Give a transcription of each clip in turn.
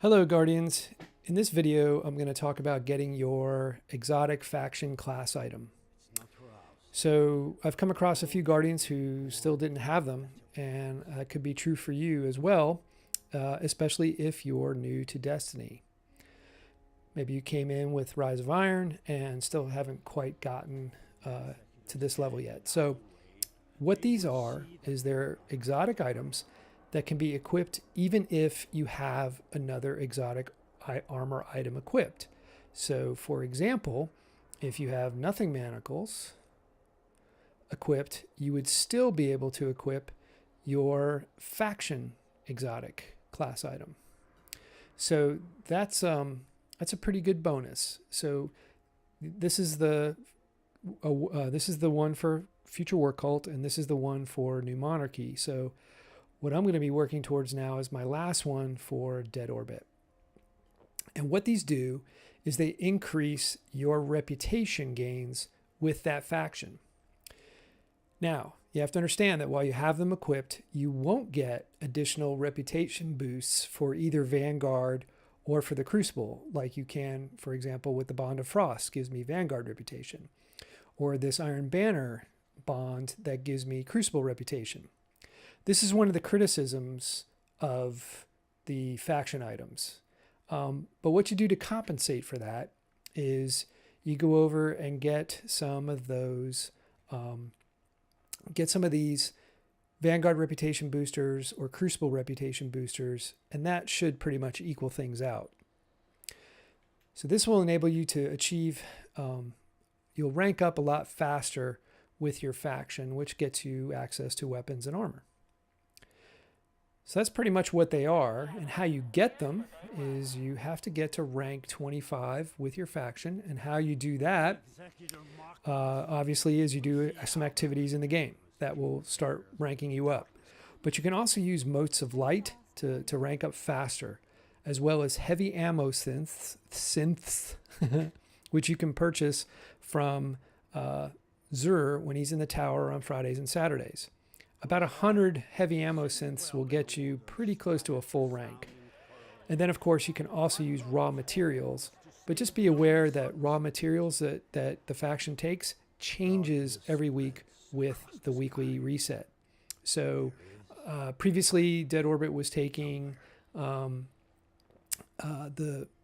Hello Guardians. In this video I'm going to talk about getting your exotic faction class item. So I've come across a few Guardians who still didn't have them, and that could be true for you as well, especially if you're new to Destiny. Maybe you came in with Rise of Iron and still haven't quite gotten to this level yet. So what these are is they're exotic items that can be equipped even if you have another exotic armor item equipped. So for example, if you have Nothing Manacles equipped, you would still be able to equip your faction exotic class item. So that's a pretty good bonus. So this is the one for Future War Cult, and this is the one for New Monarchy. So what I'm going to be working towards now is my last one for Dead Orbit. And what these do is they increase your reputation gains with that faction. Now, you have to understand that while you have them equipped, you won't get additional reputation boosts for either Vanguard or for the Crucible, like you can, for example, with the Bond of Frost, gives me Vanguard reputation, or this Iron Banner bond that gives me Crucible reputation. This is one of the criticisms of the faction items. But what you do to compensate for that is you go over and get some of those, get some of these Vanguard reputation boosters or Crucible reputation boosters, and that should pretty much equal things out. So this will enable you to achieve, you'll rank up a lot faster with your faction, which gets you access to weapons and armor. So that's pretty much what they are, and how you get them is you have to get to rank 25 with your faction, and how you do that obviously is you do some activities in the game that will start ranking you up. But you can also use Motes of Light to rank up faster, as well as heavy ammo synths which you can purchase from Xur when he's in the tower on Fridays and Saturdays. About 100 heavy ammo synths will get you pretty close to a full rank. And then, of course, you can also use raw materials, but just be aware that raw materials that the faction takes changes every week with the weekly reset. So previously, Dead Orbit was taking the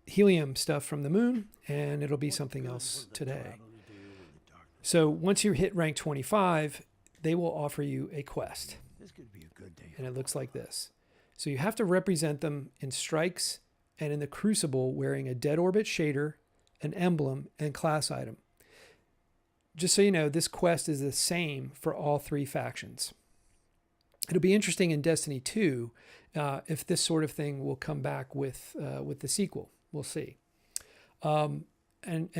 helium stuff from the moon, and it'll be something else today. So once you hit rank 25, they will offer you a quest. And it looks like this. So you have to represent them in strikes and in the Crucible wearing a Dead Orbit shader, an emblem, and class item. Just so you know, this quest is the same for all three factions. It'll be interesting in Destiny 2 if this sort of thing will come back with the sequel. We'll see. And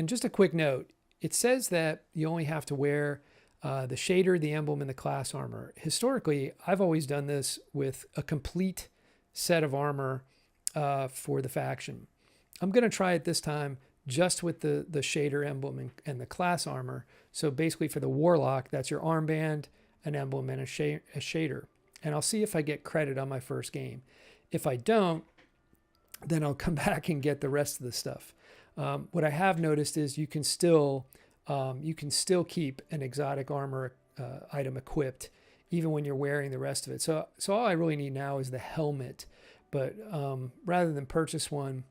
just a quick note, it says that you only have to wear the shader, the emblem, and the class armor. Historically, I've always done this with a complete set of armor for the faction. I'm going to try it this time just with the shader, emblem, and the class armor. So basically for the Warlock, that's your armband, an emblem, and a shader. And I'll see if I get credit on my first game. If I don't, then I'll come back and get the rest of the stuff. What I have noticed is you can still keep an exotic armor item equipped even when you're wearing the rest of it. So all I really need now is the helmet. But rather than purchase one,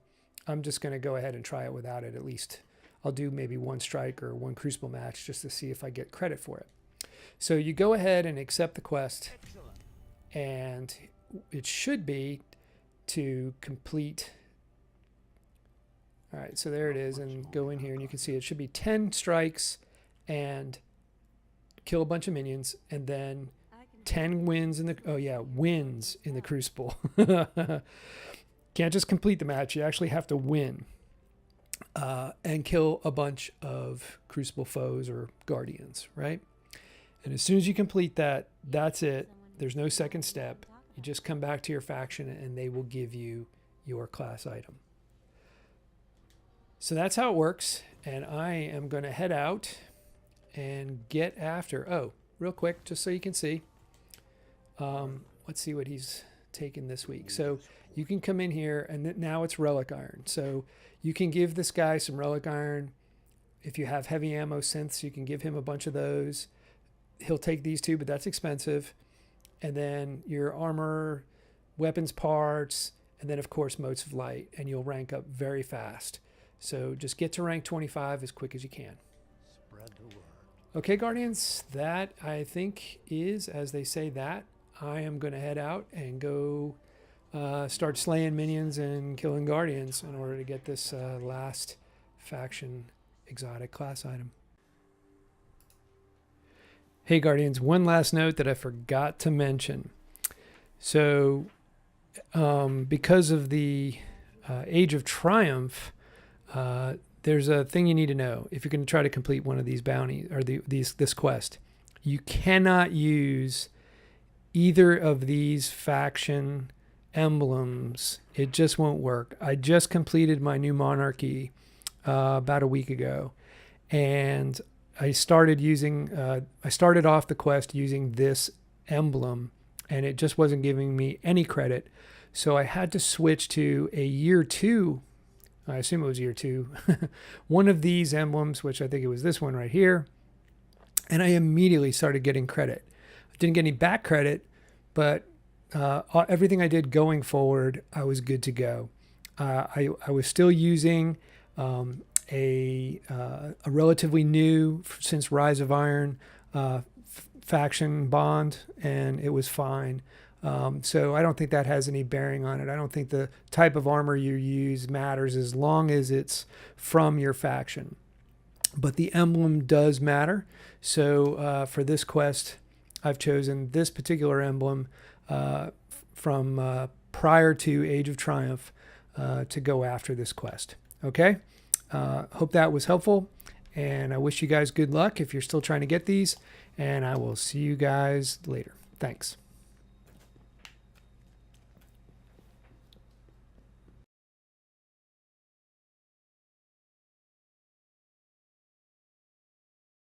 I'm just going to go ahead and try it without it. At least I'll do maybe one strike or one Crucible match just to see if I get credit for it. So you go ahead and accept the quest, and it should be to complete. All right, so there it is, and go in here and you can see it should be 10 strikes and kill a bunch of minions, and then 10 wins in the, wins in the Crucible. Can't just complete the match, you actually have to win and kill a bunch of Crucible foes or Guardians, right? And as soon as you complete that, that's it. There's no second step. You just come back to your faction and they will give you your class item. So that's how it works, and I am going to head out and get after. Oh, real quick, just so you can see. Let's see what he's taken this week. So you can come in here, and now it's relic iron. So you can give this guy some relic iron. If you have heavy ammo synths, you can give him a bunch of those. He'll take these two, but that's expensive. And then your armor, weapons parts, and then of course motes of light, and you'll rank up very fast. So just get to rank 25 as quick as you can. Spread the word. Okay, Guardians, that I think is, as they say, that. I am going to head out and go start slaying minions and killing Guardians in order to get this last faction exotic class item. Hey Guardians, one last note that I forgot to mention. So because of the Age of Triumph, there's a thing you need to know if you're going to try to complete one of these bounties or this quest. You cannot use either of these faction emblems. It just won't work. I just completed my new monarchy about a week ago, and I started off the quest using this emblem, and it just wasn't giving me any credit. So I had to switch to a year 2. I assume it was year 2. One of these emblems, which I think it was this one right here. And I immediately started getting credit. I didn't get any back credit, but everything I did going forward, I was good to go. I was still using a relatively new, since Rise of Iron, faction bond, and it was fine. So I don't think that has any bearing on it. I don't think the type of armor you use matters as long as it's from your faction. But the emblem does matter. So for this quest, I've chosen this particular emblem from prior to Age of Triumph to go after this quest. Okay? Hope that was helpful, and I wish you guys good luck if you're still trying to get these, and I will see you guys later. Thanks.